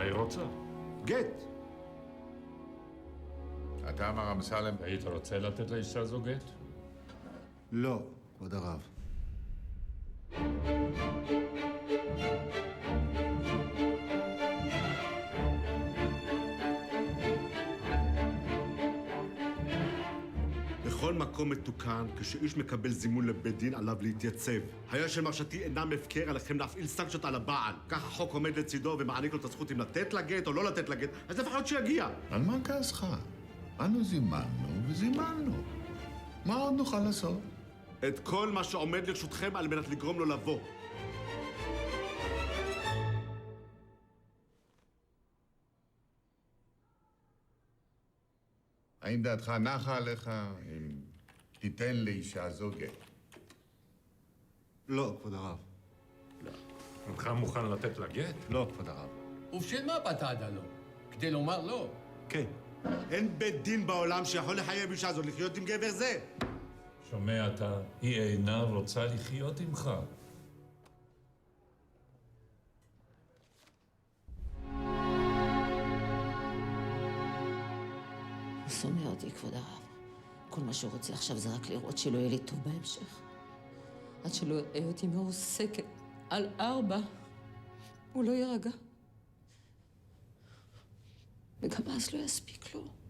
היא רוצה? גט. אתה, מר אמסלם, היית רוצה לתת לאישה זו גט? לא, כבוד הרב. בכל מקום מתוקן, כשאיש מקבל זימון לבית דין, עליו להתייצב. היה של מרשתי אינם הפקר, עליכם להפעיל סנקציות על הבעל. כך החוק עומד לצידו ומעניק לו את הזכות אם לתת לגט או לא לתת לגט, אז לפחות שיגיע. על מה כעסך? אנו זימנו וזימנו. מה עוד נוכל לעשות? את כל מה שעומד לרשותכם על מנת לגרום לו לבוא. האם דעתך נחה עליך אם תיתן לאישה זו גט? לא, כבוד הרב. אינך מוכן לתת לה גט? לא, כבוד הרב. ובשביל מה באת עד הלום? כדי לומר לא. כן. אין בית דין בעולם שיכול לחייב אישה זו לחיות עם גבר זה. שומע אתה, היא אינה רוצה לחיות עמך. הוא שונא אותי, כבוד הרב. כל מה שהוא רוצה עכשיו זה רק לראות שלא יהיה לי טוב בהמשך. עד שלא יראה אותי מעוסקת על 4, הוא לא יירגע. וגם אז לא יספיק לו.